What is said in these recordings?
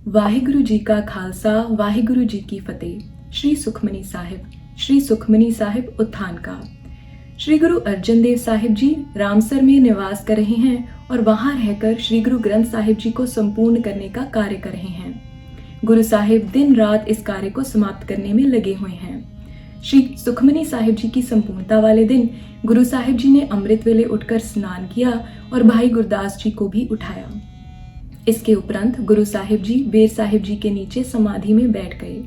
वाहिगुरु जी का खालसा वाहिगुरु जी की फतेह। श्री सुखमनी साहिब उत्थान का। श्री गुरु अर्जन देव साहिब जी रामसर में निवास कर रहे हैं और वहां रहकर श्री गुरु ग्रंथ साहिब जी को संपूर्ण करने का कार्य कर रहे हैं। गुरु साहिब दिन रात इस कार्य को समाप्त करने में लगे हुए हैं। श्री सुखमनी साहिब जी की संपूर्णता वाले दिन गुरु साहिब जी ने अमृत वेले उठकर स्नान किया और भाई गुरदास जी को भी उठाया। इसके उपरांत गुरु साहिब जी बेर साहिब जी के नीचे समाधि में बैठ गए।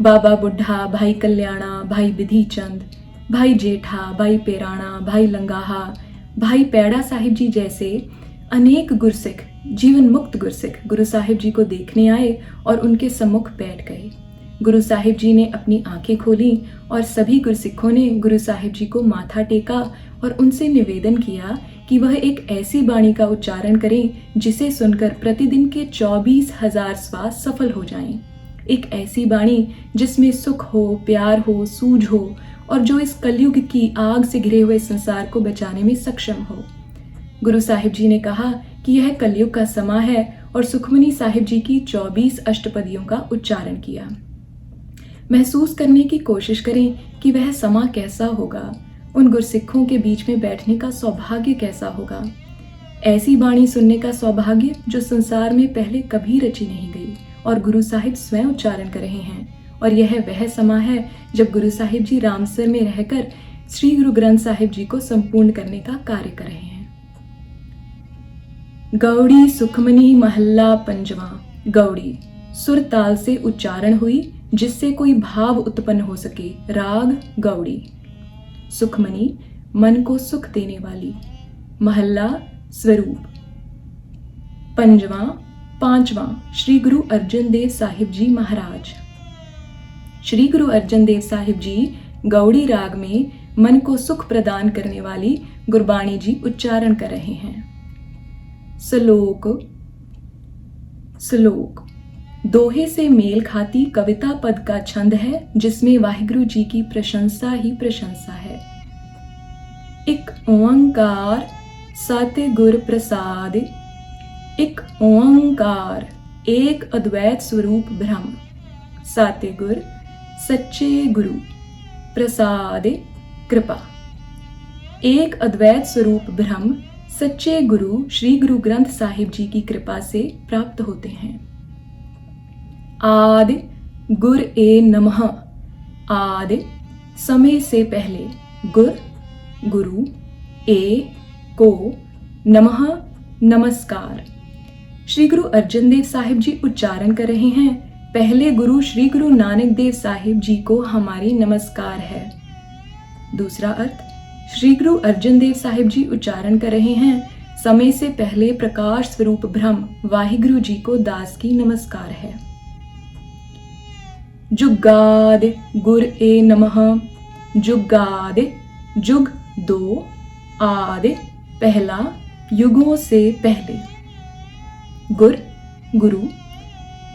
बाबा बुढ़ा, भाई कल्याणा, भाई विधि चंद, भाई जेठा, भाई पेराणा, भाई लंगाहा, भाई पैड़ा साहिब जी जैसे अनेक गुरसिख, जीवन मुक्त गुरसिख गुरु साहिब जी को देखने आए और उनके सम्मुख बैठ गए। गुरु साहिब जी ने अपनी आंखें खोली और सभी गुरसिखों ने गुरु साहिब जी को माथा टेका और उनसे निवेदन किया कि वह एक ऐसी वाणी का उच्चारण करें जिसे सुनकर प्रतिदिन के 24,000 श्वास सफल हो जाएं। एक ऐसी वाणी जिसमें सुख हो, प्यार हो, सूझ हो और जो इस कलयुग की आग से घिरे हुए संसार को बचाने में सक्षम हो। गुरु साहिब जी ने कहा कि यह कलयुग का समय है और सुखमनी साहिब जी की 24 अष्टपदियों का उच्चारण किया। महसूस करने की कोशिश करें कि वह समा कैसा होगा, उन गुरसिखों के बीच में बैठने का सौभाग्य कैसा होगा। ऐसी वाणी सुनने का सौभाग्य जो संसार में पहले कभी रची नहीं गई और गुरु साहिब स्वयं उच्चारण कर रहे हैं। और यह वह समय है जब गुरु साहिब जी रामसर में रहकर श्री गुरु ग्रंथ साहिब जी को संपूर्ण करने का कार्य कर रहे हैं। गौड़ी सुखमनी महल्ला पंजवा। गौड़ी सुर ताल से उच्चारण हुई जिससे कोई भाव उत्पन्न हो सके। राग गौड़ी। सुखमनी मन को सुख देने वाली। महल्ला स्वरूप। पंजवा पांचवा श्री गुरु अर्जन देव साहिब जी महाराज। श्री गुरु अर्जन देव साहिब जी गौड़ी राग में मन को सुख प्रदान करने वाली गुरबाणी जी उच्चारण कर रहे हैं। श्लोक। श्लोक दोहे से मेल खाती कविता पद का छंद है जिसमें वाहिगुरु जी की प्रशंसा ही प्रशंसा है। एक ओंकार सत्य गुर प्रसाद। एक ओंकार एक अद्वैत स्वरूप ब्रह्म। सत्य गुर सच्चे गुरु प्रसाद कृपा। एक अद्वैत स्वरूप ब्रह्म सच्चे गुरु श्री गुरु ग्रंथ साहिब जी की कृपा से प्राप्त होते हैं। आदि गुर ए नमः। आदि समय से पहले, गुर गुरु, ए को, नमः नमस्कार। श्री गुरु अर्जन देव साहिब जी उच्चारण कर रहे हैं, पहले गुरु श्री गुरु नानक देव साहिब जी को हमारी नमस्कार है। दूसरा अर्थ, श्री गुरु अर्जन देव साहिब जी उच्चारण कर रहे हैं, समय से पहले प्रकाश स्वरूप ब्रह्म वाहिगुरु जी को दास की नमस्कार है। जुगाद गुर ए नमः। जुगाद जुग दो, आद पहला, युगों से पहले। गुर गुरु,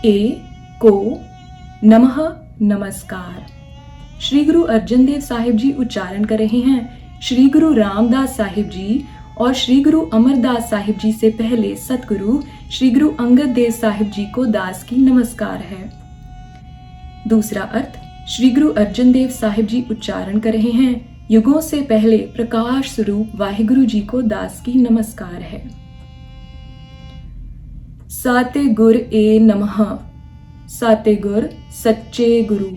ए को, नमः नमस्कार। श्री गुरु अर्जन देव साहिब जी उच्चारण कर रहे हैं, श्री गुरु रामदास साहिब जी और श्री गुरु अमरदास साहिब जी से पहले सतगुरु श्री गुरु अंगद देव साहिब जी को दास की नमस्कार है। दूसरा अर्थ, श्री गुरु अर्जन देव साहिब जी उच्चारण कर रहे हैं, युगों से पहले प्रकाश स्वरूप वाहिगुरु जी को दास की नमस्कार है। साते गुर ए नमः। साते गुर सच्चे गुरु,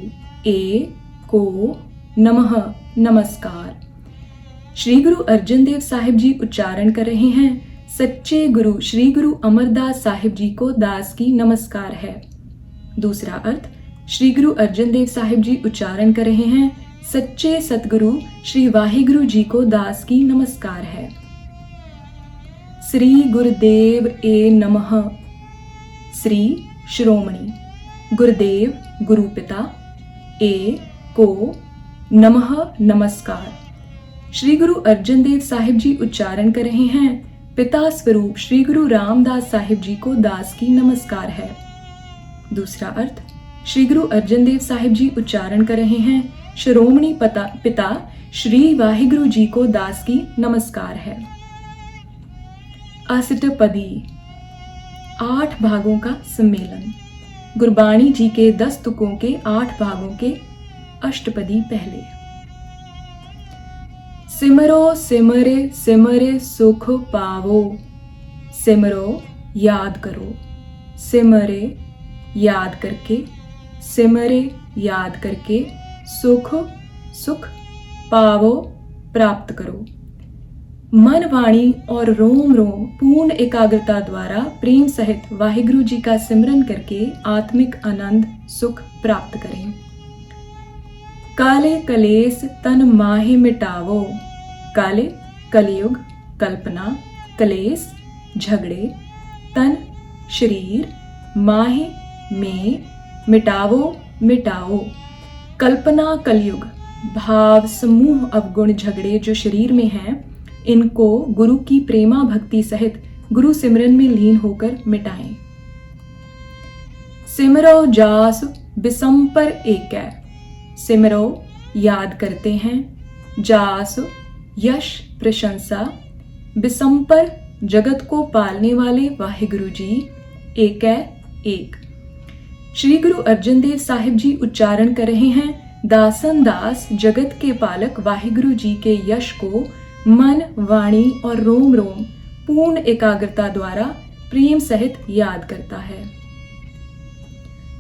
ए को, नमः नमस्कार। श्री गुरु अर्जन देव साहिब जी उच्चारण कर रहे हैं, सच्चे गुरु श्री गुरु अमरदास साहिब जी को दास की नमस्कार है। दूसरा अर्थ, श्री गुरु अर्जन देव साहिब जी उच्चारण कर रहे हैं, सच्चे सतगुरु श्री वाहिगुरु जी को दास की नमस्कार है। श्री गुरुदेव ए नमः। श्री शिरोमणि, गुरुदेव गुरु पिता, ए को, नमः नमस्कार। श्री गुरु अर्जन देव साहिब जी उच्चारण कर रहे हैं, पिता स्वरूप श्री गुरु रामदास साहिब जी को दास की नमस्कार है। दूसरा अर्थ, श्री गुरु अर्जन देव साहिब जी उच्चारण कर रहे हैं, शिरोमणि पिता श्री वाहिगुरु जी को दास की नमस्कार है। अष्टपदी। 8 भागों का सम्मेलन। गुरबाणी जी के 10 तुकों के 8 भागों के अष्टपदी पहले। सिमरो सिमरे सिमरे सुख पावो, सिमरो याद करो, सिमरे याद करके, सिमरे याद करके सुख सुख पावो प्राप्त करो। मन वाणी और रोम रोम पूर्ण एकाग्रता द्वारा प्रेम सहित वाहिगुरु जी का सिमरन करके आत्मिक आनंद सुख प्राप्त करें। काले कलेस तन माहे मिटावो, काले कलयुग कल्पना, कलेस झगड़े, तन शरीर, माहे में, मिटावो मिटाओ। कल्पना कलयुग भाव समूह अवगुण झगड़े जो शरीर में हैं, इनको गुरु की प्रेमा भक्ति सहित गुरु सिमरन में लीन होकर मिटाएं। सिमरो जास बिसंपर एकै, सिमरो याद करते हैं, जास यश प्रशंसा, बिसंपर जगत को पालने वाले वाहिगुरु जी, एकै एक। श्री गुरु अर्जन देव साहिब जी उच्चारण कर रहे हैं, दासन दास जगत के पालक वाहिगुरु जी के यश को मन वाणी और रोम रोम पूर्ण एकाग्रता द्वारा प्रेम सहित याद करता है।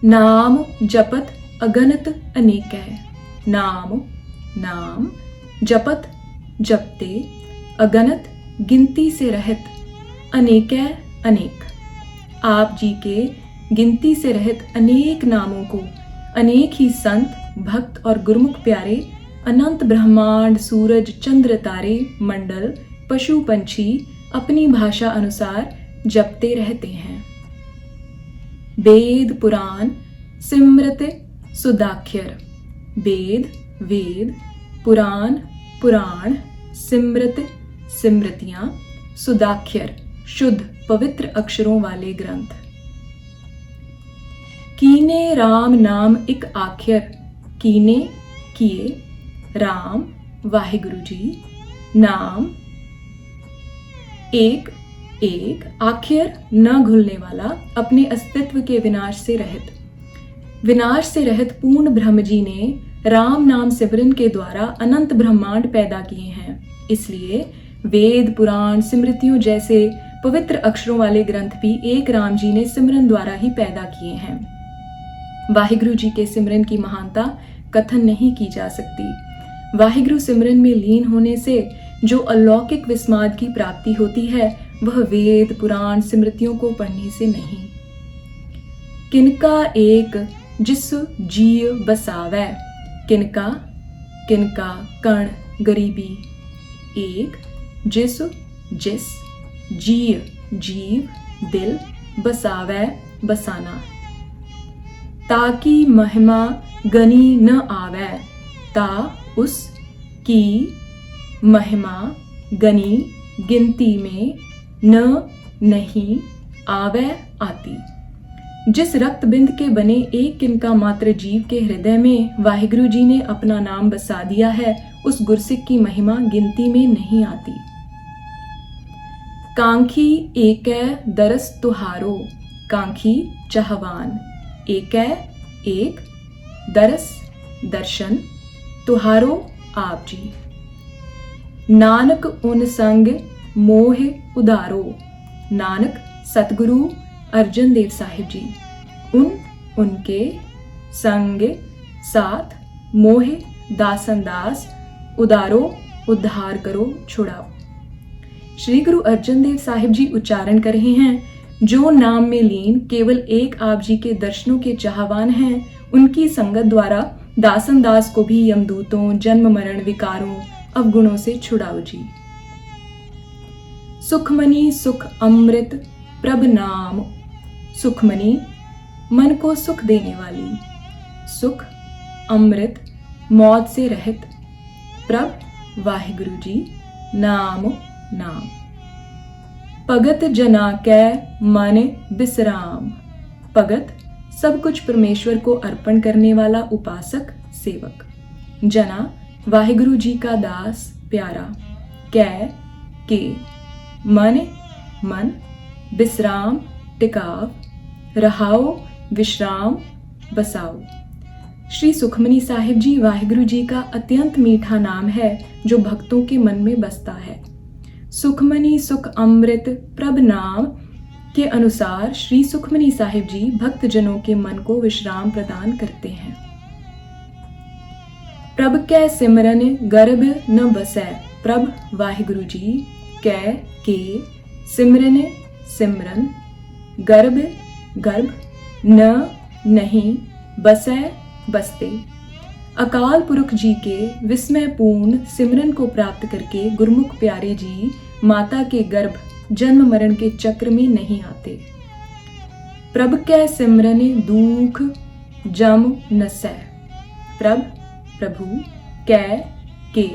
नाम जपत अगणित अनेक है, नाम नाम जपत जपते, अगणित गिनती से रहित, अनेक अनेक। आप जी के गिनती से रहित अनेक नामों को अनेक ही संत भक्त और गुरुमुख प्यारे अनंत ब्रह्मांड सूरज चंद्र तारे मंडल पशु पंछी अपनी भाषा अनुसार जपते रहते हैं। वेद पुराण सिमृत सुदाख्यर, वेद वेद, पुराण पुराण, सिमृत सिमृतियां, सुदाख्यर शुद्ध पवित्र अक्षरों वाले ग्रंथ। कीने राम नाम एक आख्यर, कीने किए, राम वाहिगुरु जी, नाम एक एक, आखिर न घुलने वाला, अपने अस्तित्व के विनाश से रहित। विनाश से रहित पूर्ण ब्रह्म जी ने राम नाम सिमरन के द्वारा अनंत ब्रह्मांड पैदा किए हैं। इसलिए वेद पुराण स्मृतियों जैसे पवित्र अक्षरों वाले ग्रंथ भी एक राम जी ने सिमरन द्वारा ही पैदा किए हैं। वाहिगुरु जी के सिमरन की महानता कथन नहीं की जा सकती। वाहिगुरु सिमरन में लीन होने से जो अलौकिक विस्माद की प्राप्ति होती है, वह वेद पुराण स्मृतियों को पढ़ने से नहीं। किनका एक जिस जीव बसावै, किनका किनका कण गरीबी, एक जिस जिस, जीव जीव, दिल, बसावै बसाना। ताकि महिमा गनी न आवे, ता उस की महिमा गनी गिनती में न नहीं आवे आती। जिस रक्त बिंद के बने एक किनका मात्र जीव के हृदय में वाहिगुरु जी ने अपना नाम बसा दिया है, उस गुरसिक की महिमा गिनती में नहीं आती। कांखी एकै दरस तुहारो, कांखी चाहवान, एकै एक, दरस दर्शन, तुहारो आप जी। नानक उन संग मोह उदारो, नानक सतगुरु अर्जन देव साहिब जी, उनके संग साथ, मोह दासन दास, उदारो उद्धार करो छुड़ाओ। श्री गुरु अर्जन देव साहिब जी उच्चारण कर रहे हैं, जो नाम में लीन केवल एक आप जी के दर्शनों के चाहवान हैं, उनकी संगत द्वारा दासन दास को भी यमदूतों जन्म मरण विकारों अवगुणों से छुड़ाओ जी। सुखमणि सुख अमृत प्रभ नाम, सुखमणि मन को सुख देने वाली, सुख अमृत मौत से रहित, प्रभ वाहिगुरु जी, नाम नाम। भगत जना कै मन बिसराम, भगत सब कुछ परमेश्वर को अर्पण करने वाला उपासक सेवक। जना वाहिगुरु जी का दास प्यारा, कै के मन मन, बिसराम टिकाव, रहाओ, विश्राम, बसाओ। श्री सुखमनी साहिब जी वाहिगुरु जी का अत्यंत मीठा नाम है जो भक्तों के मन में बसता है। सुखमनी सुख अमृत प्रभ नाम के अनुसार श्री सुखमनी साहिब जी भक्त जनों के मन को विश्राम प्रदान करते हैं। प्रभ कै सिमरन गर्भ न बसै, प्रभ वाहिगुरु जी कै के सिमरन सिमरन, गर्भ गर्भ, न नहीं, बसै बसते। अकाल पुरख जी के विस्मयपूर्ण सिमरन को प्राप्त करके गुरमुख प्यारे जी माता के गर्भ जन्म मरण के चक्र में नहीं आते। प्रभ कै सिमरन दुख जम नसै, प्रभ प्रभु कै के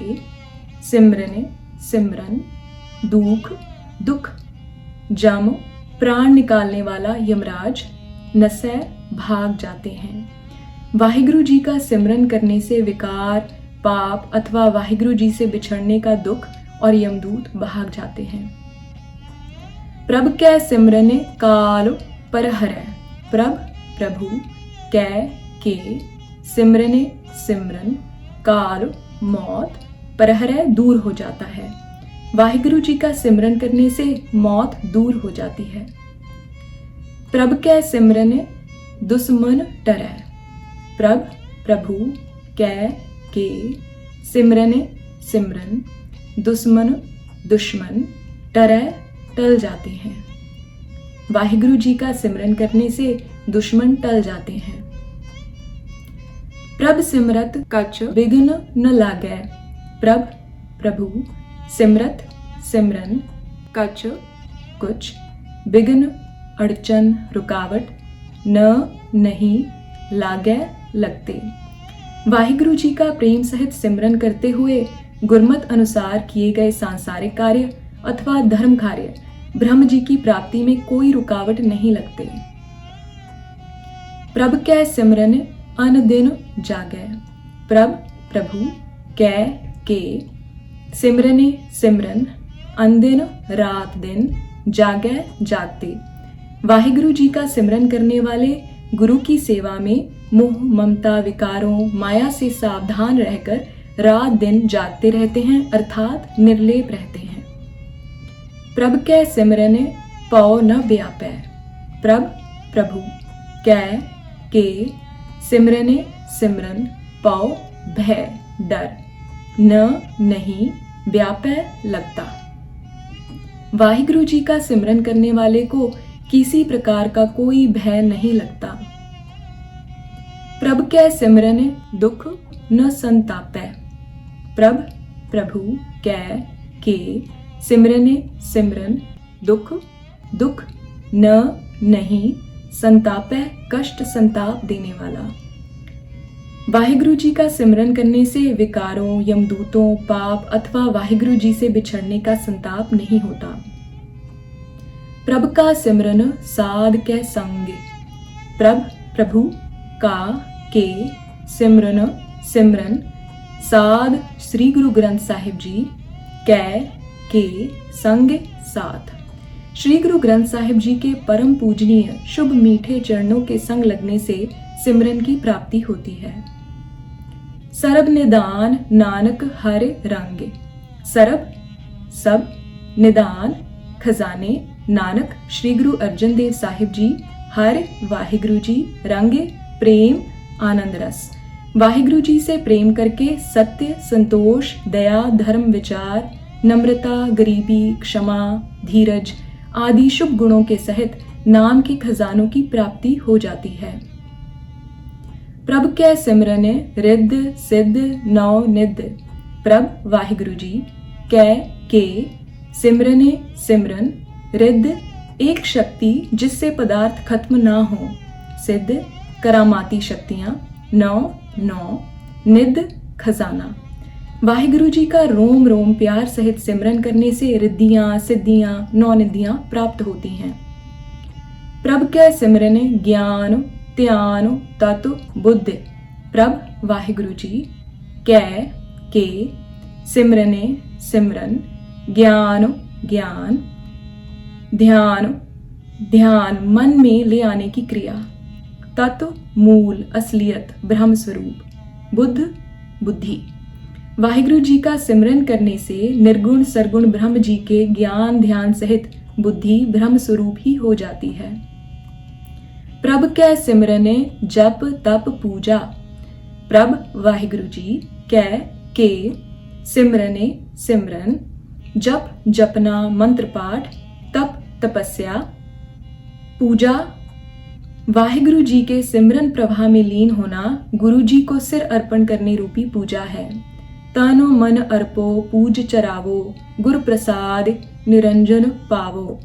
सिमरन सिमरन, दुख दुख, जम प्राण निकालने वाला यमराज, नसै भाग जाते हैं। वाहिगुरु जी का सिमरन करने से विकार, पाप अथवा वाहिगुरु जी से बिछड़ने का दुख और यमदूत भाग जाते हैं। प्रभ कै सिमरन काल परहरै, प्रभ प्रभु कै के सिमरन सिमरन, काल मौत परहरै दूर हो जाता है। वाहिगुरु जी का सिमरन करने से मौत दूर हो जाती है। प्रभ कै सिमरन दुश्मन डरै, प्रभ प्रभु कै के सिमरन सिमरन, दुश्मन दुश्मन टरै टल जाते हैं। वाहिगुरु जी का सिमरन करने से दुश्मन टल जाते हैं। प्रभ सिमरत कछ बिघ्न न लागै, प्रभ प्रभु सिमरत सिमरन, कछ कुछ, बिघ्न अड़चन रुकावट, न नहीं, लागै लगते। वाहिगुरु जी का प्रेम सहित सिमरन करते हुए गुरमत अनुसार किए गए सांसारिक कार्य अथवा धर्म कार्य ब्रह्म जी की प्राप्ति में कोई रुकावट नहीं लगते। प्रभ कै सिमरन अन दिन जागै, प्रभ प्रभु कै के सिमरन सिमरन, अन दिन रात दिन, जागै जागते। वाहिगुरु जी का सिमरन करने वाले गुरु की सेवा में मोह ममता विकारों माया से सावधान रहकर रात दिन जागते रहते हैं अर्थात निर्लेप रहते हैं। प्रभ कै सिमरन पौ न व्यापै, प्रभ प्रभु कै के सिमरन सिमरन, पौ भय डर, न नहीं, व्यापै लगता। वाहिगुरु जी का सिमरन करने वाले को किसी प्रकार का कोई भय नहीं लगता। प्रभ कै सिमरन दुख न संतापै, प्रभ प्रभु कै के सिमरन सिमरन, दुख दुख, न नहीं, संतापै कष्ट संताप देने वाला। वाहिगुरु जी का सिमरन करने से विकारों यमदूतों पाप अथवा वाहिगुरु जी से बिछड़ने का संताप नहीं होता। प्रभ का सिमरन साध कै संग, प्रभ प्रभु का के सिमरन सिमरन, साध श्री गुरु ग्रंथ साहिब जी कै के संग साथ। श्री गुरु ग्रंथ साहिब जी के परम पूजनीय शुभ मीठे चरणों के संग लगने से सिमरन की प्राप्ति होती है। सरब निदान नानक हर रंग, सरब सब, निदान खजाने, नानक श्री गुरु अर्जन देव साहिब जी, हर वाहिगुरु जी, रंग प्रेम आनंद रस। वाहिगुरु जी से प्रेम करके सत्य संतोष दया धर्म विचार नम्रता गरीबी क्षमा धीरज आदि शुभ गुणों के सहित नाम के खजानों की प्राप्ति हो जाती है। प्रभ कै सिमरन रिद्ध सिद्ध नौ निध, प्रभ वाहिगुरु जी कै के सिमरन सिमरन, रिद्ध एक शक्ति जिससे पदार्थ खत्म ना हो, सिद्ध करामाती शक्तियां, नौ नौ, निध खजाना। वाहिगुरु जी का रोम रोम प्यार सहित सिमरन करने से रिद्धियां सिद्धियां नौ निधियां प्राप्त होती हैं। प्रभ कै सिमरन ज्ञान ध्यान तत्व बुद्धि, प्रभ वाहिगुरु जी कै के सिमरन सिमरन, ज्ञान ज्ञान ध्यान ध्यान मन में ले आने की क्रिया। तत्व, मूल, असलियत, ब्रह्म स्वरूप। बुद्ध, बुद्धि। वाहिगुरु जी का सिमरन करने से निर्गुण सरगुण ब्रह्म जी के ज्ञान ध्यान सहित बुद्धि ब्रह्म स्वरूप ही हो जाती है। प्रभ कै सिमरने जप तप पूजा। प्रभ वाहिगुरु जी कै के सिमरने सिमरन, जप जपना मंत्र पाठ, तप तपस्या, पूजा वाहिगुरु जी के सिमरन प्रवाह में लीन होना गुरु जी को सिर अर्पण करने रूपी पूजा है। तनो मन अर्पो पूज चरावो, गुर प्रसाद निरंजन पावो।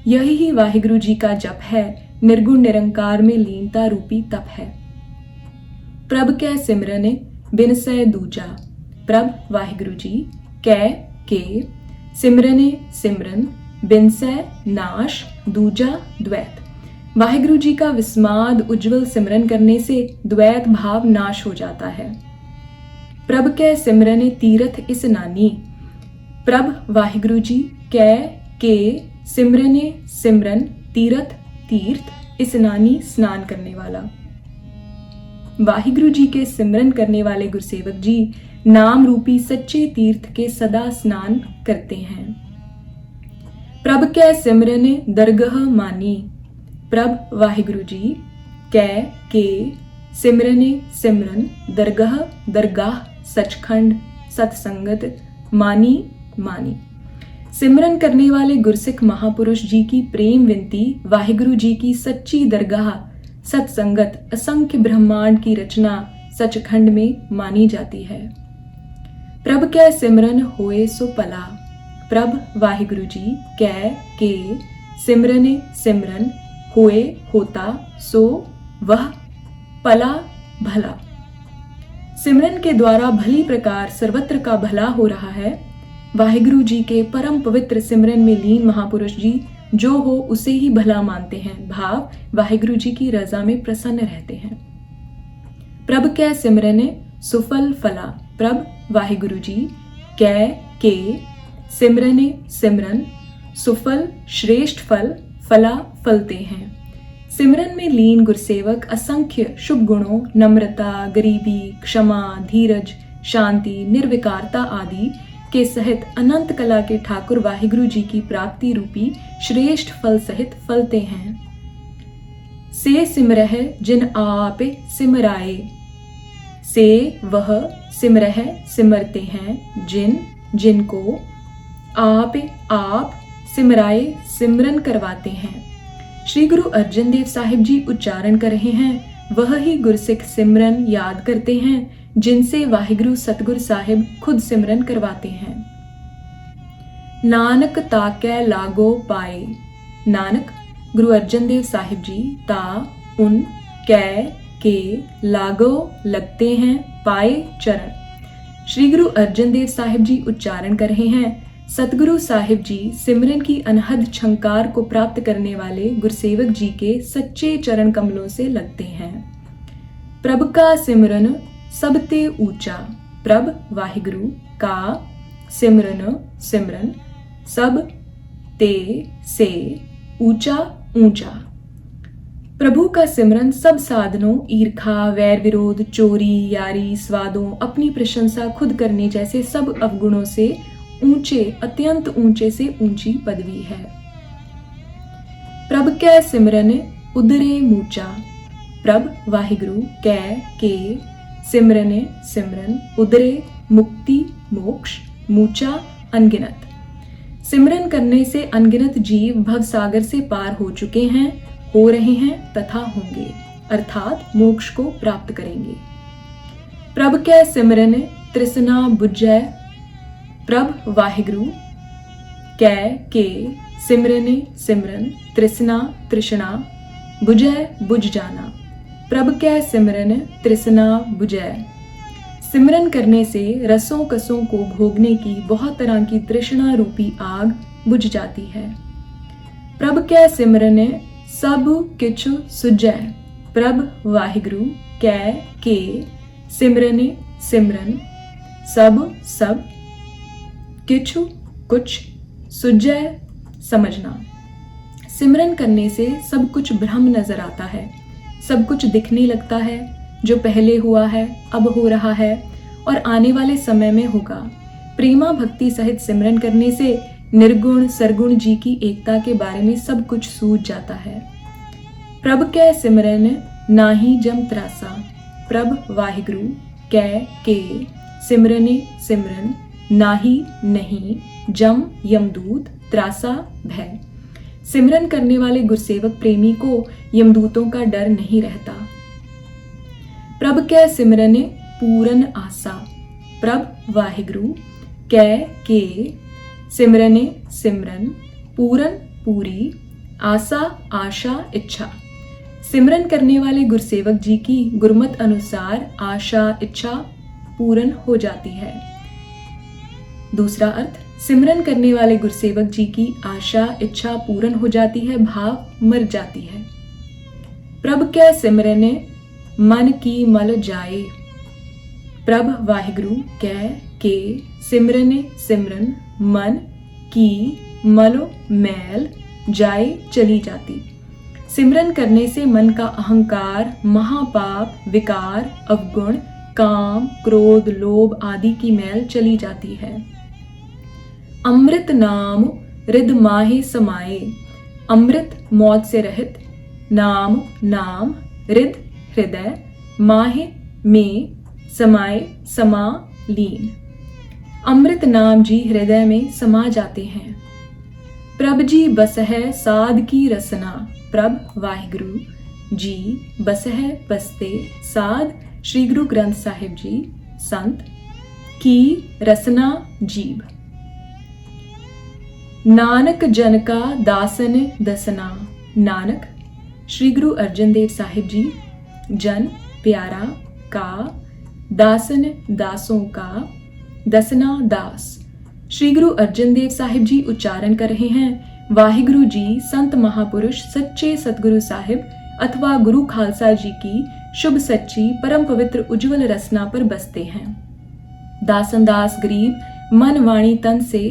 यही ही वाहिगुरु जी का जप है, निर्गुण निरंकार में लीनता रूपी तप है। प्रभ कै सिमरने बिनसै दूजा। प्रभ वाहिगुरु जी कै के सिमरने सिमरन, बिनसै नाश, दूजा द्वैत। वाहिगुरु जी का विस्माद उज्जवल सिमरन करने से द्वैत भाव नाश हो जाता है। प्रभ कै सिमरने तीर्थ स्नानी। प्रभ वाहिगुरु जी कै के सिमरने सिमरन, तीर्थ तीर्थ, स्नानी स्नान करने वाला। वाहिगुरु जी के सिमरन करने वाले गुरसेवक जी नाम रूपी सच्चे तीर्थ के सदा स्नान करते हैं। प्रभ कै सिमरने दरगह मानी। प्रभ वाहिगुरु जी कै के सिमरने सिमरन, दरगह दरगाह, सचखंड सत्संगत, मानी मानी। सिमरन करने वाले गुरसिख महापुरुष जी की प्रेम विनती वाहिगुरु जी की सच्ची दरगाह सत्संगत असंख्य ब्रह्मांड की रचना सचखंड में मानी जाती है। प्रभ कै सिमरन होए सो पला। प्रभ वाहिगुरु जी कै के सिमरने सिमरन, होए होता, सो वह, पला भला। सिमरन के द्वारा भली प्रकार सर्वत्र का भला हो रहा है। वाहिगुरु जी के परम पवित्र सिमरन में लीन महापुरुष जी जो हो उसे ही भला मानते हैं, भाव वाहिगुरु जी की रजा में प्रसन्न रहते हैं। प्रभ कै सिमरने सुफल फला। प्रभ वाहिगुरु जी कै के सिमरने सिमरन, सुफल श्रेष्ठ फल, फला फलते हैं। सिमरन में लीन गुरसेवक असंख्य शुभ गुणों, नम्रता, गरीबी, क्षमा, धीरज, शांति, निर्विकारता आदि के सहित अनंत कला के ठाकुर वाहिगुरु जी की प्राप्ति रूपी श्रेष्ठ फल सहित फलते हैं। से सिमरह जिन आप सिमराए। से वह सिमरह सिमरते हैं, जिन जिनको, आप सिमराए सिमरन करवाते हैं। श्री गुरु अर्जन देव साहिब जी उच्चारण कर रहे हैं, वह ही गुरसिख सिमरन याद करते हैं जिनसे वाहिगुरु सतगुरु साहिब खुद सिमरन करवाते हैं। नानक ताकै लागो पाए। नानक गुरु अर्जन देव साहिब जी ता उन कै के लागो लगते हैं, पाए चरण। श्री गुरु अर्जन देव साहिब जी उच्चारण कर रहे हैं, सतगुरु साहिब जी सिमरन की अनहद झंकार को प्राप्त करने वाले गुरसेवक जी के सच्चे चरण कमलों से लगते हैं। प्रभ का सिमरन सबते ऊंचा। प्रभ वाहिगुरु का सिमरन सिमरन, सब ते से ऊंचा ऊंचा। प्रभु का सिमरन सब साधनों, ईर्खा, वैर विरोध, चोरी, यारी, स्वादों, अपनी प्रशंसा खुद करने जैसे सब अवगुणों से ऊंचे, अत्यंत ऊंचे से ऊंची पदवी है। प्रभ कै सिमरन उदरे मूचा। प्रभ वाहिगुरु कै के सिमरने सिमरन, उदरे मुक्ति मोक्ष, मूचा अनगिनत। सिमरन करने से अनगिनत जीव भवसागर से पार हो चुके हैं, हो रहे हैं तथा होंगे, अर्थात मोक्ष को प्राप्त करेंगे। प्रभ कै सिमरन तृष्णा बुझै। प्रभ वाहिगुरु कै के सिमरने सिमरन, तृष्णा तृष्णा, बुझै बुझ जाना। प्रभ कै सिमरन तृष्णा बुझै। सिमरन करने से रसों कसों को भोगने की बहुत तरह की तृष्णा रूपी आग बुझ जाती है। प्रभ कै सिमरन सब किछु सुझै। प्रभ वाहिगुरु कै के सिमरन सिमरन, सब सब, किछु कुछ, सुझै समझना। सिमरन करने से सब कुछ भ्रम नजर आता है, सब कुछ दिखने लगता है। जो पहले हुआ है, अब हो रहा है और आने वाले समय में होगा। प्रेमा भक्ति सहित सिमरन करने से निर्गुण सरगुण जी की एकता के बारे में सब कुछ सूझ जाता है। प्रभ कै सिमरन नाही जम त्रासा, प्रभ वाहिगुरु कै के सिमरने सिमरन, नाही नहीं जम यमदूत त्रासा भय। सिमरन करने वाले गुरसेवक प्रेमी को यमदूतों का डर नहीं रहता। प्रभ कै सिमरने पूरन आसा, प्रभ वाहिगुरु कै के सिमरने सिमरन, पूरन पूरी, आसा आशा इच्छा। सिमरन करने वाले गुरसेवक जी की गुरमत अनुसार आशा इच्छा पूर्ण हो जाती है। दूसरा अर्थ, सिमरन करने वाले गुरसेवक जी की आशा इच्छा पूर्ण हो जाती है, भाव मर जाती है। प्रभ कै सिमरने मन की मल जाए, प्रभ वाहिगुरु कै के सिमरने सिमरन, मन की मलो मैल जाए चली जाती। सिमरन करने से मन का अहंकार, महापाप, विकार, अवगुण, काम, क्रोध, लोभ आदि की मैल चली जाती है। अमृत नाम रिद माहे समाये, अमृत मौत से रहित, नाम नाम, रिद हृदय, माहे में, समाये समा लीन। अमृत नाम जी हृदय में समा जाते हैं। प्रभ जी बस है साध की रसना, प्रभ वाहिगुरु जी बस है बसते साध श्री गुरु ग्रंथ साहिब जी संत की रसना जीव। नानक जन का दासन दसना, नानक श्री गुरु अर्जन देव साहिब जी जन प्यारा का, दासन दासों का, दसना दास। श्री गुरु अर्जन देव साहिब जी उच्चारण कर रहे हैं। वाहिगुरु जी संत महापुरुष सच्चे सतगुरु साहिब अथवा गुरु खालसा जी की शुभ सच्ची परम पवित्र उज्जवल रसना पर बसते हैं। दासन दास गरीब मन वाणी तन से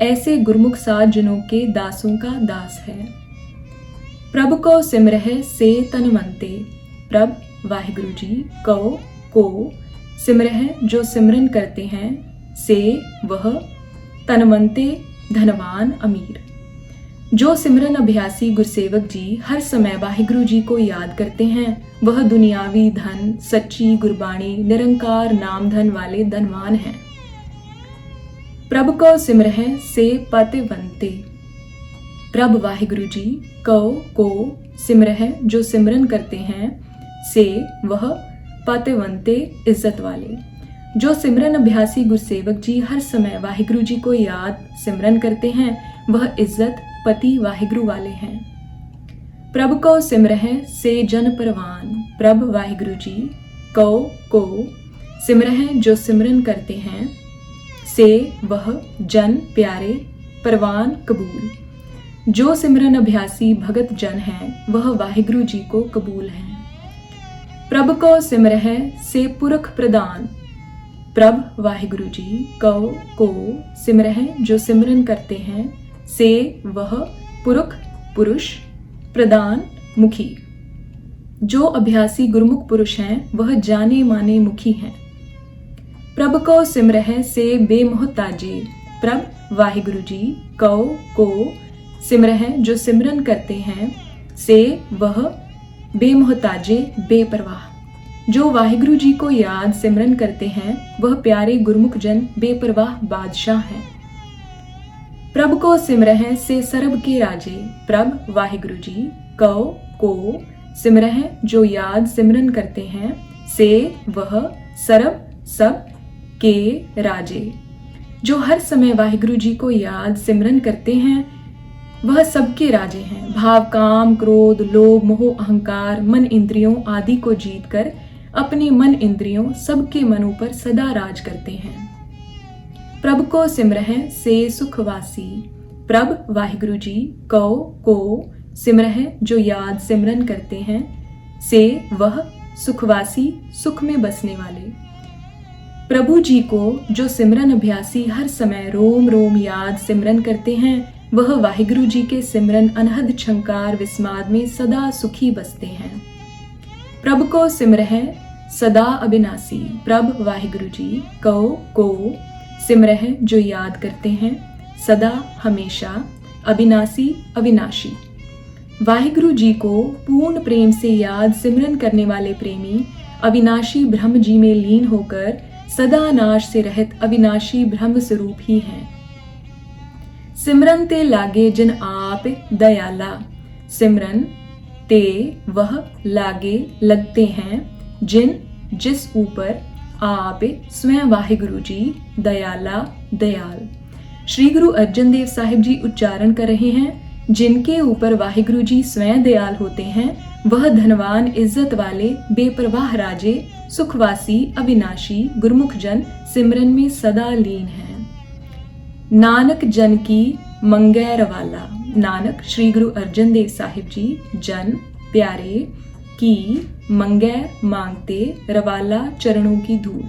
ऐसे गुरमुख साध जनों के दासों का दास है। प्रभ को सिमरह से तन मनते, प्रभ वाहिगुरु जी को सिमरह जो सिमरन करते हैं, से वह, तनमनते धनवान अमीर। जो सिमरन अभ्यासी गुरसेवक जी हर समय वाहिगुरु जी को याद करते हैं, वह दुनियावी धन, सच्ची गुरबाणी, निरंकार नाम धन वाले धनवान हैं। प्रभ को सिमरह से पतिवंते, प्रभ वाहिगुरु जी को सिमरह जो सिमरन करते हैं, से वह पतिवंते इज्जत वाले। जो सिमरन अभ्यासी गुरसेवक जी हर समय वाहिगुरु जी को याद सिमरन करते हैं, वह इज्जत पति वाहिगुरु वाले हैं। प्रभ को सिमरह से जन परवान, प्रभ वाहिगुरु जी को सिमरह जो सिमरन करते हैं, से वह जन प्यारे परवान कबूल। जो सिमरन अभ्यासी भगत जन हैं, वह वाहिगुरु जी को कबूल हैं। प्रभ को सिमरह से पुरख प्रदान, प्रभ वाहिगुरु जी को सिमरह जो सिमरन करते हैं, से वह पुरख पुरुष प्रदान मुखी। जो अभ्यासी गुरुमुख पुरुष हैं, वह जाने माने मुखी हैं। प्रभ को सिमरह से बेमोहताजे, प्रभ वाहिगुरु जी को सिमरह जो सिमरन करते हैं, से वह बेमोहताजे बेपरवाह। जो वाहिगुरु जी को याद सिमरन करते हैं, वह प्यारे गुरमुख जन बेपरवाह बादशाह हैं। प्रभ को सिमरह से सरब के राजे, प्रभ वाहिगुरु जी को सिमरह जो याद सिमरन करते हैं, से वह सरब सब के राजे। जो हर समय वाहिगुरु जी को याद सिमरन करते हैं, वह सबके राजे हैं। भाव, काम, क्रोध, लोभ, मोह, अहंकार, मन इंद्रियों आदि को जीतकर अपने मन इंद्रियों सबके मनों पर सदा राज करते हैं। प्रभ को सिमरह से सुखवासी, प्रभ वाहिगुरु जी को सिमरह जो याद सिमरन करते हैं, से वह सुखवासी सुख में बसने वाले। प्रभु जी को जो सिमरन अभ्यासी हर समय रोम रोम याद सिमरन करते हैं, वह वाहिगुरु जी के सिमरन अनहद छंकार विस्माद में सदा सुखी बसते हैं। प्रभ को सिमरह सदा अविनाशी, प्रभ वाहिगुरु जी को सिमरह जो याद करते हैं सदा हमेशा, अविनाशी अविनाशी। वाहिगुरु जी को पूर्ण प्रेम से याद सिमरन करने वाले प्रेमी अविनाशी ब्रह्म जी में लीन होकर सदा नाश से रहित अविनाशी ब्रह्म स्वरूप ही हैं। सिमरन ते लागे जिन आप दयाला, सिमरन ते वह लागे लगते हैं जिन जिस ऊपर आप स्वयं वाहिगुरु जी दयाला दयाल। श्री गुरु अर्जन देव साहिब जी उच्चारण कर रहे हैं, जिनके ऊपर वाहिगुरु जी स्वयं दयाल होते हैं वह धनवान इज्जत वाले बेपरवाह राजे सुखवासी अविनाशी गुरमुख जन सिमरन में सदा लीन हैं। नानक जन की मंगै रवाला, नानक श्री गुरु अर्जन देव साहिब जी जन प्यारे की मंगै मांगते, रवाला चरणों की धूल।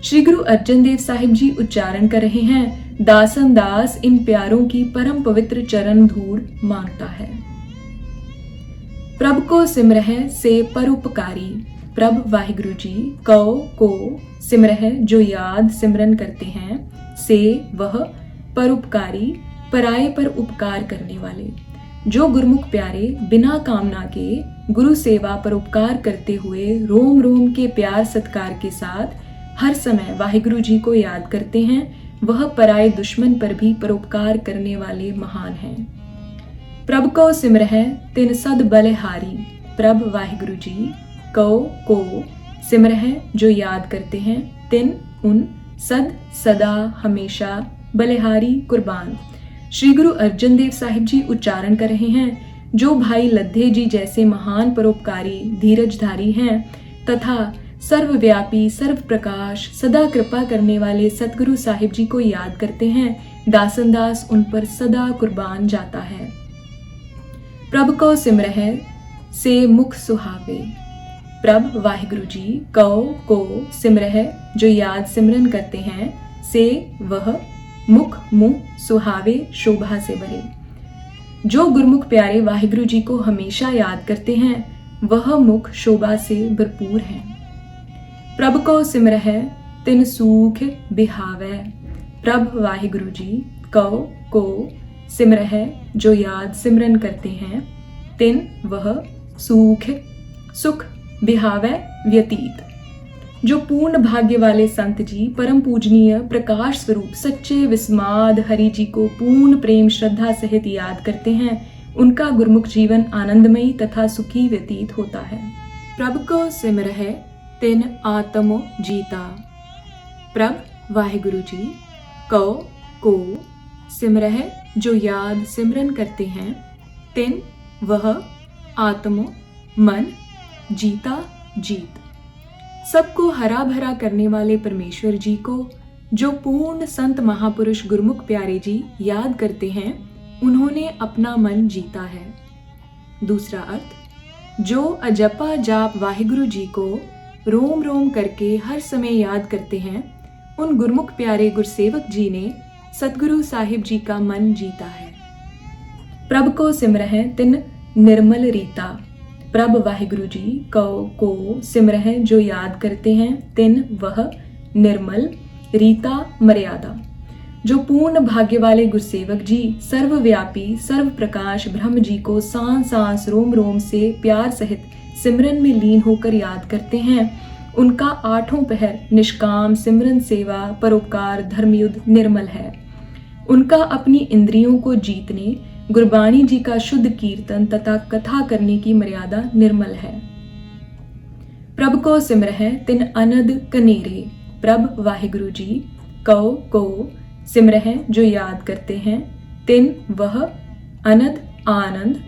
श्री गुरु अर्जन देव साहिब जी उच्चारण कर रहे हैं, दासन दास इन प्यारों की परम पवित्र चरण धूल मांगता है। प्रभ को सिमरह से परोपकारी, प्रभ वाहिगुरु जी को सिमरह जो याद सिमरन करते हैं, से वह परोपकारी पराये पर उपकार करने वाले। जो गुरमुख प्यारे बिना कामना के गुरु सेवा परोपकार करते हुए रोम रोम के प्यार सत्कार के साथ हर समय वाहिगुरु जी को याद करते हैं, वह पराये दुश्मन पर भी परोपकार करने वाले महान हैं। प्रभ को सिमरह तिन सद बलिहारी, प्रभ वाहिगुरु जी को सिमरह जो याद करते हैं, तिन उन सद सदा हमेशा बलिहारी कुर्बान। श्री गुरु अर्जन देव साहिब जी उच्चारण कर रहे हैं, जो भाई लद्दे जी जैसे महान परोपकारी धीरजधारी हैं तथा सर्वव्यापी सर्व प्रकाश सदा कृपा करने वाले सतगुरु साहिब जी को याद करते हैं, दासनदास उन पर सदा कुर्बान जाता है। प्रभ को सिमरह से मुख सुहावे, प्रभ वाहिगुरु जी को सिमरह जो याद सिमरन करते हैं, से वह मुख मुंह सुहावे शोभा से भरे। जो गुरमुख प्यारे वाहिगुरु जी को हमेशा याद करते हैं, वह मुख शोभा से भरपूर है। प्रभ को सिमरह तिन सूख बिहावै, प्रभ वाहिगुरु जी को सिमरह जो याद सिमरन करते हैं, तिन वह सुख बिहावै व्यतीत। जो पूर्ण भाग्य वाले संत जी परम पूजनीय प्रकाश स्वरूप सच्चे विस्माद हरि जी को पूर्ण प्रेम श्रद्धा सहित याद करते हैं, उनका गुरमुख जीवन आनंदमयी तथा सुखी व्यतीत होता है। प्रभ को सिमरह तिन आत्म जीता, प्रभ वाहिगुरु जी को सिमरह जो याद सिमरन करते हैं, तिन वह आत्म मन जीता जीत। सबको हरा भरा करने वाले परमेश्वर जी को जो पूर्ण संत महापुरुष गुरमुख प्यारे जी याद करते हैं, उन्होंने अपना मन जीता है। दूसरा अर्थ, जो अजपा जाप वाहिगुरु जी को रोम रोम करके हर समय याद करते हैं, उन गुरमुख प्यारे गुरसेवक जी ने सतगुरु साहिब जी का मन जीता है। प्रभ को सिमरह तिन निर्मल रीता, प्रभ वाहिगुरु जी को सिमरह जो याद करते हैं, तिन वह निर्मल रीता मर्यादा। जो पूर्ण भाग्य वाले गुरसेवक जी सर्वव्यापी सर्व प्रकाश ब्रह्म जी को सांस सांस रोम रोम से प्यार सहित सिमरन में लीन होकर याद करते हैं, उनका आठों पहर निष्काम सिमरन सेवा परोपकार धर्मयुद्ध निर्मल है। उनका अपनी इंद्रियों को जीतने गुरबाणी जी का शुद्ध कीर्तन तथा कथा करने की मर्यादा निर्मल है। प्रभ को सिमरह तिन अनद कनेरे, प्रभ वाहिगुरु जी को सिमरह जो याद करते हैं, तिन वह अनद आनंद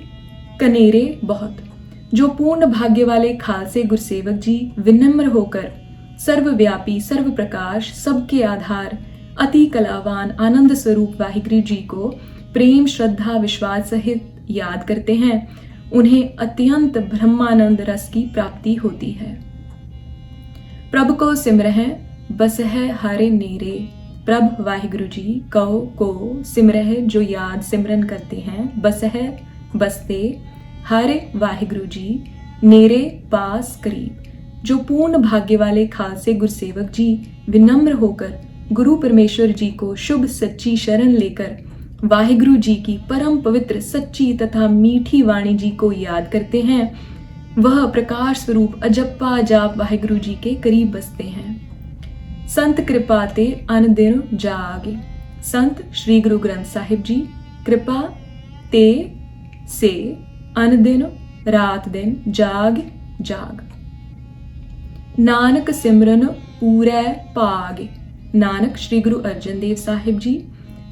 कनेरे बहुत। जो पूर्ण भाग्य वाले खालसे गुरसेवक जी विनम्र होकर सर्वव्यापी सर्व प्रकाश सबके आधार अति कलावान आनंद स्वरूप वाहिगुरु जी को प्रेम श्रद्धा विश्वास सहित याद करते हैं, उन्हें अत्यंत ब्रह्मानंद रस की प्राप्ति होती है। प्रभ को सिमरह बसह हारे नेरे, प्रभ वाहिगुरु जी कहो को सिमरह जो याद सिमरन करते हैं बसह बसते हरे वाहिगुरु जी नेरे पास करीब। जो पूर्ण भाग्य वाले खालसे गुरसेवक जी विनम्र होकर गुरु परमेश्वर जी को शुभ सच्ची शरण लेकर वाहिगुरु जी की परम पवित्र सच्ची तथा मीठी वाणी जी को याद करते हैं, वह प्रकाश स्वरूप अजप्पा जाप वाहिगुरु जी के करीब बसते हैं। संत कृपा ते अन दिन जागे। संत श्री गुरु ग्रंथ साहिब जी कृपा ते से अन दिन रात दिन जाग जाग। नानक सिमरन पूरै भाग। नानक श्री गुरु अर्जन देव साहिब जी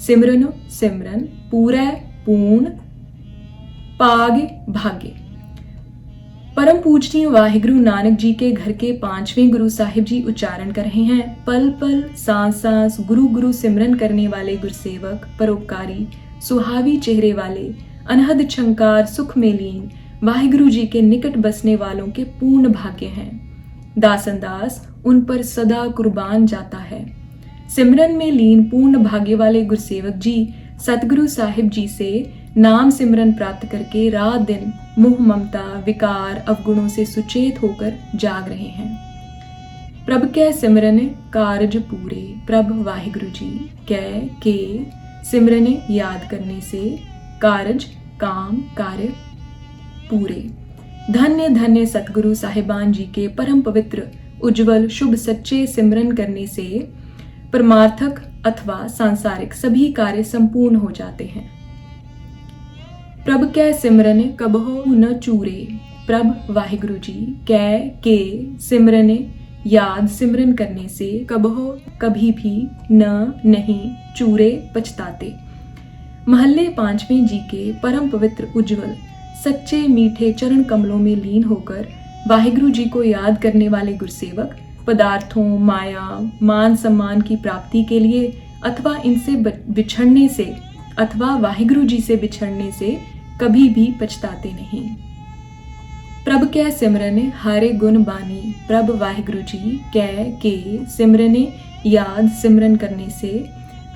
सिमरन सिमरन पूरै पूर्ण पागे भागे। परम पूजनीय वाहिगुरु नानक जी के घर के 5वें गुरु साहिब जी उच्चारण कर रहे हैं। पल पल सांस सांस गुरु गुरु सिमरन करने वाले गुरसेवक परोपकारी सुहावी चेहरे वाले अनहद छंकार सुख में लीन वाहिगुरु जी के निकट बसने वालों के पूर्ण भाग्य हैं। दासन दास उन पर सदा कुर्बान जाता है। सिमरन में लीन पूर्ण भाग्य वाले गुरसेवक जी सतगुरु साहिब जी से नाम सिमरन प्राप्त करके रात दिन मोह ममता विकार अवगुणों से सुचेत होकर जाग रहे हैं। प्रभ कै सिमरन कारज पूरे। प्रभ वाहिगुरु जी कै के सिमरन याद करने से कारज काम कार्य पूरे। धन्य धन्य सतगुरु साहिबान जी के परम पवित्र उज्जवल शुभ सच्चे सिमरन करने से परमार्थक अथवा सांसारिक सभी कार्य संपूर्ण हो जाते हैं। प्रभ कै सिमरन कबहो न चूरे। प्रभ वाहिगुरु जी कै के सिमरन याद सिमरन करने से कबहो कभी भी न नहीं चूरे पछताते। महल्ले 5वें जी के परम पवित्र उज्जवल सच्चे मीठे चरण कमलों में लीन होकर वाहिगुरु जी को याद करने वाले गुरसेवक पदार्थों माया मान सम्मान की प्राप्ति के लिए अथवा इनसे बिछड़ने से अथवा वाहिगुरु जी से बिछड़ने से कभी भी पछताते नहीं। प्रभ कै सिमरन हारे गुण बानी। प्रभ वाहिगुरु जी कै के सिमरन याद सिमरन करने से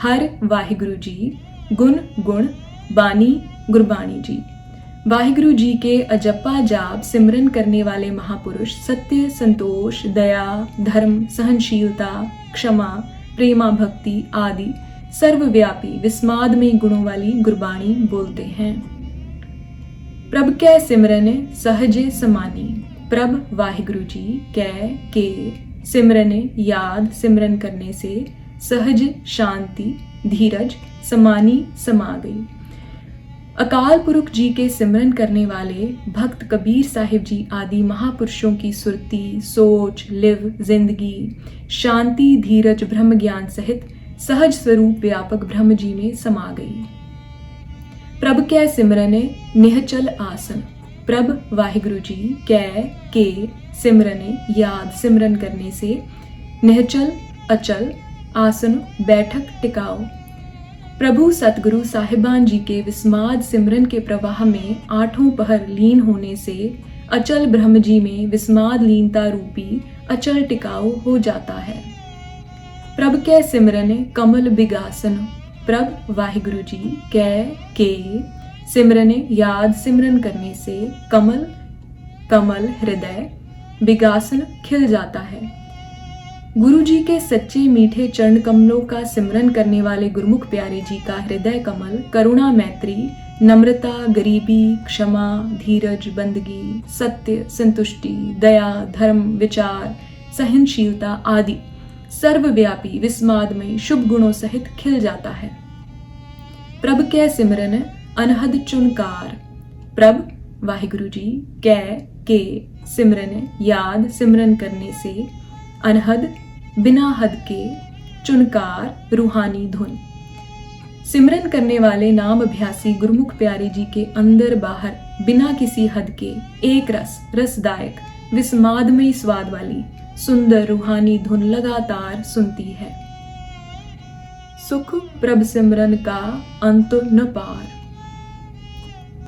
हर वाहिगुरु जी गुण गुण बानी गुरबाणी जी। वाहिगुरु जी के अजप्पा जाप सिमरन करने वाले महापुरुष सत्य संतोष दया धर्म सहनशीलता क्षमा प्रेमा भक्ति आदि सर्वव्यापी विस्मादमय गुणों वाली गुरबाणी बोलते हैं। प्रभ कै सिमरन सहज समानी। प्रभ वाहिगुरु जी कै के सिमरन याद सिमरन करने से सहज शांति धीरज समानी समा गई। अकाल पुरख जी के सिमरन करने वाले भक्त कबीर साहिब जी आदि महापुरुषों की सुरती सोच लिव जिंदगी शांति धीरज ब्रह्म ज्ञान सहित सहज स्वरूप व्यापक ब्रह्म जी में समा गई। प्रभ कै सिमरन निहचल आसन। प्रभ वाहिगुरु जी कै के सिमरन याद सिमरन करने से निहचल अचल आसन बैठक टिकाओ। प्रभु सतगुरु साहिबान जी के विस्माद सिमरन के प्रवाह में 8 पहर लीन होने से अचल ब्रह्म जी में विस्माद लीनता रूपी अचल टिकाऊ हो जाता है। प्रभ कै सिमरन कमल बिगासन। प्रभ वाहिगुरु जी कै के सिमरन याद सिमरन करने से कमल कमल हृदय बिगासन खिल जाता है। गुरु जी के सच्चे मीठे चरण कमलों का सिमरन करने वाले गुरुमुख प्यारे जी का हृदय कमल करुणा मैत्री नम्रता गरीबी क्षमा धीरज बंदगी सत्य संतुष्टि दया धर्म विचार सहनशीलता आदि सर्वव्यापी विस्मादमय शुभ गुणों सहित खिल जाता है। प्रभ कै सिमरन अनहद चुनकार। प्रभ वाहिगुरु जी कै के सिमरन याद सिमरन करने से अनहद बिना हद के चुनकार रूहानी धुन। सिमरन करने वाले नाम अभ्यासी गुरुमुख प्यारे जी के अंदर बाहर बिना किसी हद के एक रस रसदायक विस्मादमय स्वाद वाली सुंदर रूहानी धुन लगातार सुनती है। सुख प्रभ सिमरन का अंत न पार।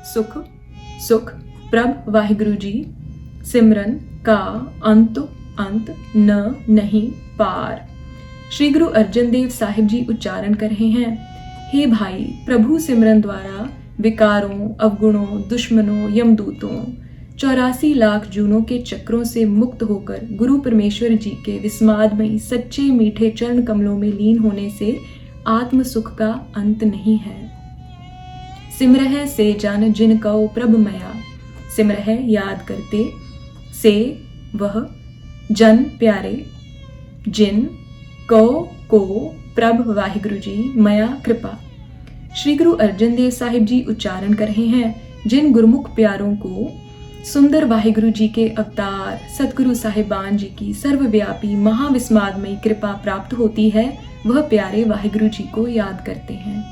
सुख सुख प्रभ वाहिगुरु जी सिमरन का अंत अंत न नहीं पार। श्री गुरु अर्जन देव साहिब जी उच्चारण कर रहे हैं, हे भाई, प्रभु सिमरन द्वारा विकारों, अवगुणों, दुश्मनों, यमदूतों, 84 लाख जूनों के चक्रों से मुक्त होकर गुरु परमेश्वर जी के विस्मादमयी सच्चे मीठे चरण कमलों में लीन होने से आत्म सुख का अंत नहीं है। सिमरह से जन जिन कौ प्रभ मया, सिमरह याद करते से वह जन प्यारे, जिन कौ को प्रभ वाहिगुरु जी मया कृपा। श्री गुरु अर्जन देव साहिब जी उच्चारण कर रहे हैं, जिन गुरमुख प्यारों को सुंदर वाहिगुरु जी के अवतार सतगुरु साहिबान जी की सर्वव्यापी महाविस्मादमयी कृपा प्राप्त होती है, वह प्यारे वाहिगुरु जी को याद करते हैं।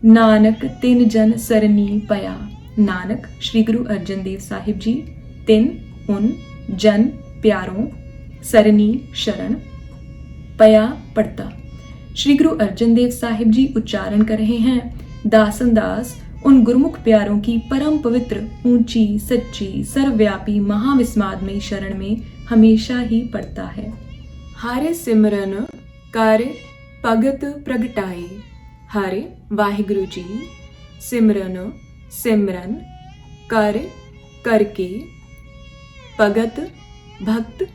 नानक तिन जन सरनी पया, नानक श्री गुरु अर्जन देव साहिब जी, तिन उन, जन प्यारों, सरनी शरण, पया पड़ता। श्री गुरु अर्जन देव साहिब जी उच्चारण कर रहे हैं, दासन दास उन गुरुमुख प्यारों की परम पवित्र, ऊंची, सच्ची, सर्वव्यापी महाविस्मादमयी शरण में हमेशा ही पड़ता है। हरे सिमरन कर भगत प्रगटाए, हरे वाहिगुरु जी सिमरन सिमरन कर करके भगत भक्त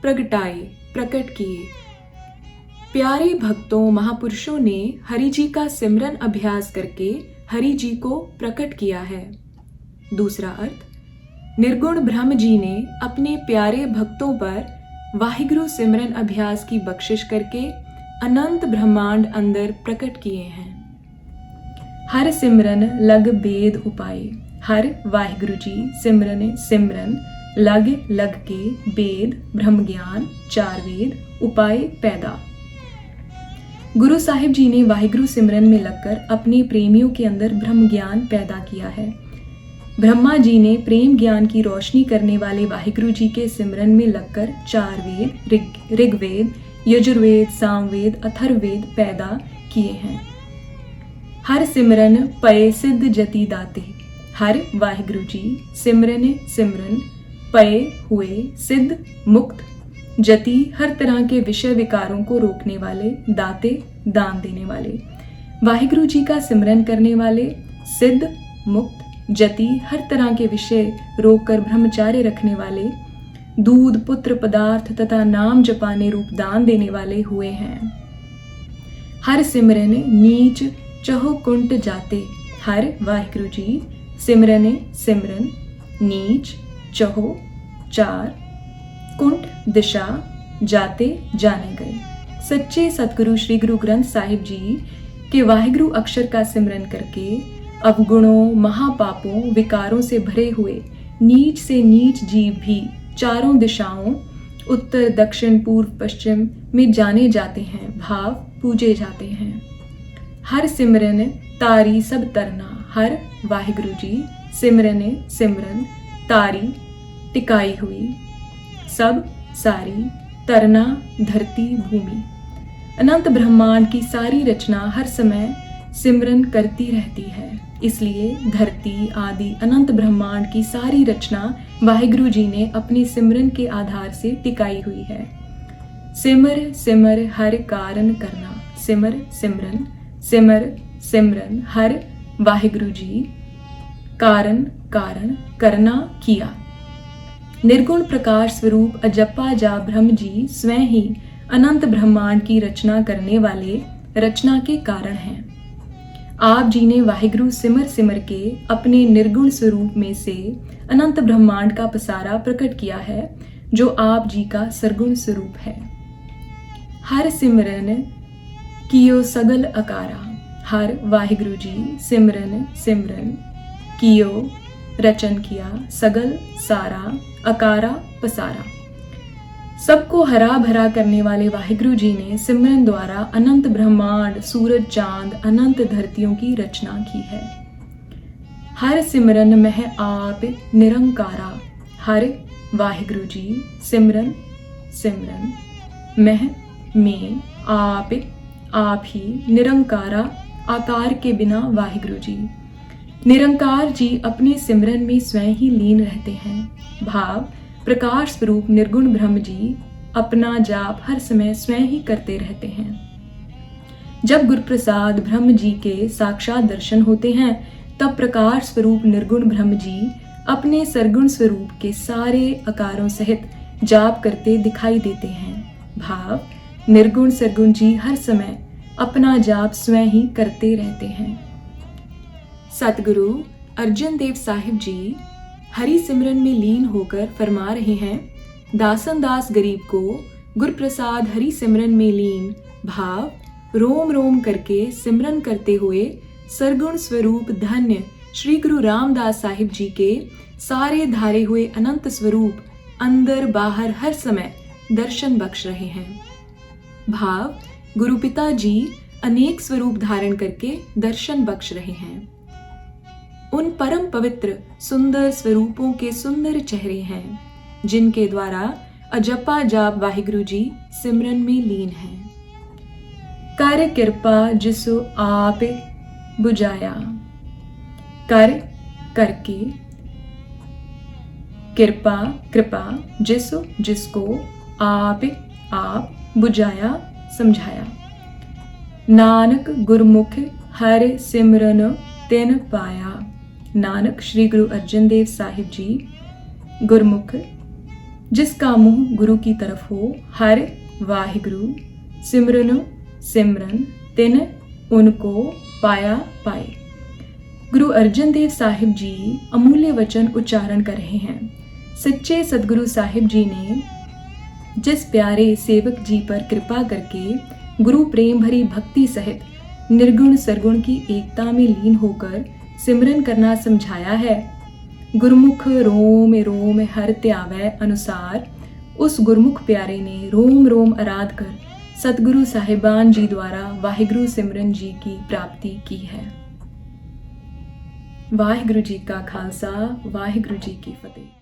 प्रगटाए प्रकट किए। प्यारे भक्तों, महापुरुषों ने हरि जी का सिमरन अभ्यास करके हरि जी को प्रकट किया है। दूसरा अर्थ, निर्गुण ब्रह्म जी ने अपने प्यारे भक्तों पर वाहिगुरु सिमरन अभ्यास की बख्शिश करके अनंत ब्रह्मांड अंदर प्रकट किए हैं। हर सिमरन लग बेद उपाय, हर वाहिगुरु जी सिमरन सिमरन लग लग के बेद ब्रह्म ज्ञान 4 वेद उपाय पैदा। गुरु साहिब जी ने वाहिगुरु सिमरन में लगकर अपने प्रेमियों के अंदर ब्रह्म ज्ञान पैदा किया है। ब्रह्मा जी ने प्रेम ज्ञान की रोशनी करने वाले वाहिगुरु जी के सिमरन में लगकर 4 वेद ऋग्वेद, यजुर्वेद, सामवेद, अथर्ववेद पैदा किए हैं। हर सिमरन पय सिद्ध जति दाते, हर वाहिगुरु जी सिमरन सिमरन पय हुए सिद्ध मुक्त जति, हर तरह के विषय विकारों को रोकने वाले, दाते दान देने वाले। वाहिगुरु जी का सिमरन करने वाले सिद्ध मुक्त जति, हर तरह के विषय रोककर ब्रह्मचार्य रखने वाले, दूध पुत्र पदार्थ तथा नाम जपाने रूप दान देने वाले हुए हैं। हर सिमरन नीच चहो कुंट जाते, हर वाहिगुरु जी सिमरन सिमरन नीच चहो 4 कुंट दिशा जाते जाने गए। सच्चे सतगुरु श्री गुरु ग्रंथ साहिब जी के वाहिगुरु अक्षर का सिमरन करके अवगुणों, महापापों, विकारों से भरे हुए नीच से नीच जीव भी चारों दिशाओं उत्तर, दक्षिण, पूर्व, पश्चिम में जाने जाते हैं, भाव पूजे जाते हैं। हर सिमरन तारी सब तरना, हर वाहिगुरु जी सिमरन सिमरन तारी टिकाई हुई, सब सारी, तरना धरती भूमि। अनंत ब्रह्मांड की सारी रचना हर समय सिमरन करती रहती है, इसलिए धरती आदि अनंत ब्रह्मांड की सारी रचना वाहिगुरु जी ने अपने सिमरन के आधार से टिकाई हुई है। सिमर सिमर हर कारण करना, सिमर सिमरन सिमर सिमरन हर वाहिगुरु जी कारण कारण करना किया। निर्गुण प्रकाश स्वरूप अजप्पा जा ब्रह्म जी स्वयं ही अनंत ब्रह्मांड की रचना करने वाले, रचना के कारण हैं। आप जी ने वाहिगुरु सिमर सिमर के अपने निर्गुण स्वरूप में से अनंत ब्रह्मांड का पसारा प्रकट किया है, जो आप जी का सरगुण स्वरूप है। हर सिमरन कियो सगल अकारा, हर वाहिगुरु जी सिमरन सिमरन कियो रचन किया, सगल सारा, अकारा पसारा। सबको हरा भरा करने वाले वाहिगुरु जी ने सिमरन द्वारा अनंत ब्रह्मांड, सूरज, चांद, अनंत धरतियों की रचना की है। हर सिमरन मह आप निरंकारा, हर वाहिगुरु जी सिमरन सिमरन मह में आप ही निरंकारा, आकार के बिना वाहिगुरु जी। निरंकार जी अपने सिमरन में स्वयं ही लीन रहते हैं। भाव प्रकाश स्वरूप निर्गुण ब्रह्म जी अपना जाप हर समय स्वयं ही करते रहते हैं। जब गुरुप्रसाद ब्रह्म जी के साक्षात दर्शन होते हैं तब प्रकाश स्वरूप निर्गुण ब्रह्म जी अपने सरगुण स्वरूप के सारे आकारों सहित जाप करते दिखाई देते हैं। भाव, निर्गुण सरगुण जी हर समय अपना जाप स्वयं ही करते रहते हैं। सतगुरु अर्जन देव साहिब जी हरि सिमरन में लीन होकर फरमा रहे हैं, दासन दास गरीब को गुरुप्रसाद हरि सिमरन में लीन भाव रोम रोम करके सिमरन करते हुए सरगुण स्वरूप धन्य श्री गुरु रामदास साहिब जी के सारे धारे हुए अनंत स्वरूप अंदर बाहर हर समय दर्शन बख्श रहे हैं। भाव, गुरु पिता जी अनेक स्वरूप धारण करके दर्शन बख्श रहे हैं। उन परम पवित्र सुंदर स्वरूपों के सुंदर चेहरे हैं जिनके द्वारा अजपा जाप वाहिगुरु जी सिमरन में लीन हैं। कर कृपा जिसो आप बुझाया, कर करके, कृपा कृपा, जिसो जिसको, आप बुझाया समझाया। नानक गुरमुख हर सिमरन तिन पाया। नानक श्री गुरु अर्जन देव साहिब जी गुरमुख जिसका मुंह गुरु की तरफ हो, हर वाहिगुरु, सिमरन सिमरन, तिन उनको पाया पाए। गुरु अर्जन देव साहिब जी अमूल्य वचन उच्चारण कर रहे हैं। सच्चे सदगुरु साहिब जी ने जिस प्यारे सेवक जी पर कृपा करके गुरु प्रेम भरी भक्ति सहित निर्गुण सरगुण की एकता में लीन होकर सिमरन करना समझाया है, गुरमुख रोम रोम हर त्यावै अनुसार उस गुरमुख प्यारे ने रोम रोम आराध कर सतगुरु साहिबान जी द्वारा वाहिगुरु सिमरन जी की प्राप्ति की है। वाहिगुरु जी का खालसा, वाहिगुरु जी की फतेह।